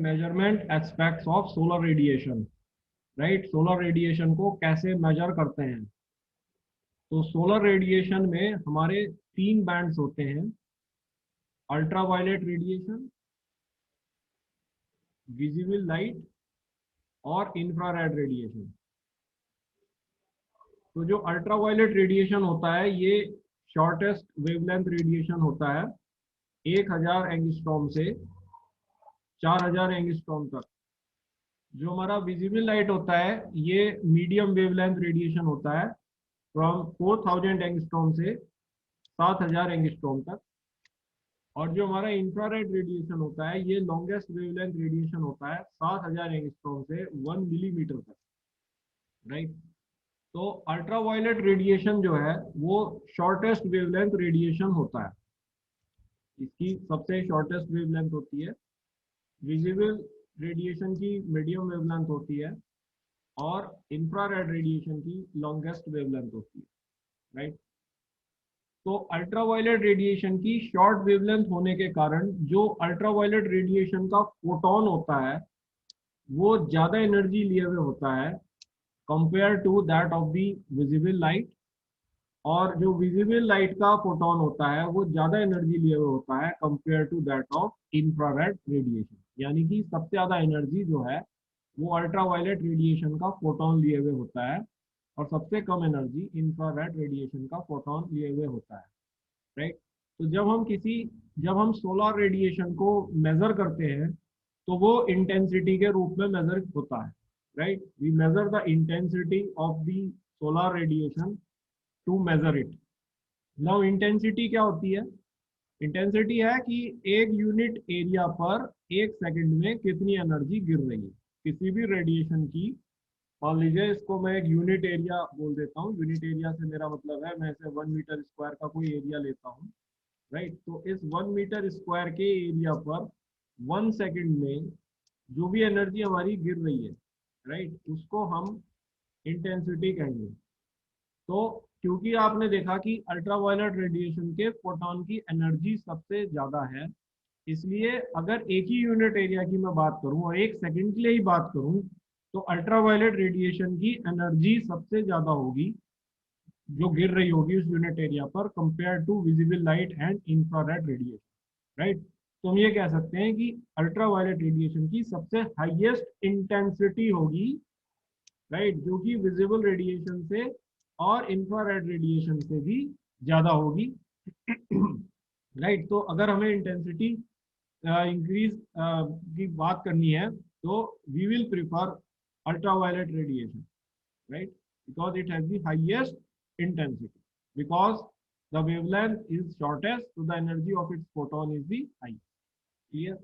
Measurement aspects of solar radiation. Right, solar radiation को कैसे major करते हैं। तो सोलर रेडिएशन में हमारे तीन बैंड्स होते हैं: अल्ट्रावायलेट रेडिएशन, विजिबल लाइट और इंफ्रारेड रेडिएशन। तो जो अल्ट्रावायलेट रेडिएशन होता है ये शॉर्टेस्ट वेवलेंथ रेडिएशन होता है 1000 एंगस्ट्रॉम से 4000 एंगस्ट्रॉम तक। जो हमारा विजिबल लाइट होता है ये मीडियम वेवलेंथ रेडिएशन होता है फ्रॉम 4000 एंगस्ट्रॉम से 7000 एंगस्ट्रॉम तक। और जो हमारा इंफ्रारेड रेडिएशन होता है ये लॉन्गेस्ट वेवलेंथ रेडिएशन होता है 7000 एंगस्ट्रॉम से 1 मिलीमीटर तक। राइट, तो अल्ट्रावायलेट रेडिएशन जो है वो शॉर्टेस्ट वेवलेंथ रेडिएशन होता है, इसकी सबसे शॉर्टेस्ट वेवलेंथ होती है। विजिबल रेडिएशन की मीडियम वेवलेंथ होती है और इंफ्रारेड रेडिएशन की लॉन्गेस्ट वेवलेंथ होती है। राइट, तो अल्ट्रावायलेट रेडिएशन की शॉर्ट वेवलेंथ होने के कारण जो अल्ट्रावायलेट रेडिएशन का फोटोन होता है वो ज्यादा एनर्जी लिए हुए होता है compare to that of the visible light. और जो विजिबल लाइट का फोटोन होता है वो ज्यादा एनर्जी लिए हुए होता है compare to that of infrared radiation. यानी कि सबसे ज्यादा एनर्जी जो है वो अल्ट्रावायलेट रेडिएशन का फोटोन लिए हुए होता है और सबसे कम एनर्जी इंफ्रारेड रेडिएशन का फोटोन लिए हुए होता है। राइट, तो जब हम सोलर रेडिएशन को मेजर करते हैं तो वो इंटेंसिटी के रूप में मेजर होता है। Right, we measure the intensity of the solar radiation to measure it. Now intensity क्या होती है? इंटेंसिटी है कि एक यूनिट एरिया पर एक सेकंड में कितनी एनर्जी गिर रही है किसी भी रेडिएशन की। मान लीजिए इसको मैं एक यूनिट एरिया बोल देता हूँ। यूनिट एरिया से मेरा मतलब है मैं इसे 1 मीटर स्क्वायर का कोई एरिया लेता हूँ। राइट, तो इस 1 मीटर स्क्वायर के एरिया पर 1 सेकंड में जो भी एनर्जी हमारी गिर रही है, राइट, उसको हम इंटेंसिटी कहेंगे। तो क्योंकि आपने देखा कि अल्ट्रावायलेट रेडिएशन के फोटोन की एनर्जी सबसे ज्यादा है, इसलिए अगर एक ही यूनिट एरिया की मैं बात करूं और एक सेकंड के लिए ही बात करूं तो अल्ट्रावायलेट रेडिएशन की एनर्जी सबसे ज्यादा होगी जो गिर रही होगी उस यूनिट एरिया पर compare to visible light and infrared radiation. Right, तो हम ये कह सकते हैं कि अल्ट्रावायलेट रेडिएशन की सबसे हाईएस्ट इंटेंसिटी होगी, राइट, जो कि विजिबल रेडिएशन से और इंफ्रारेड रेडिएशन से भी ज्यादा होगी। राइट, तो अगर हमें इंटेंसिटी इंक्रीज की बात करनी है तो we will prefer ultraviolet radiation, right, because it has the highest intensity, because the wavelength is shortest, so the energy of its photon is the highest. Clear?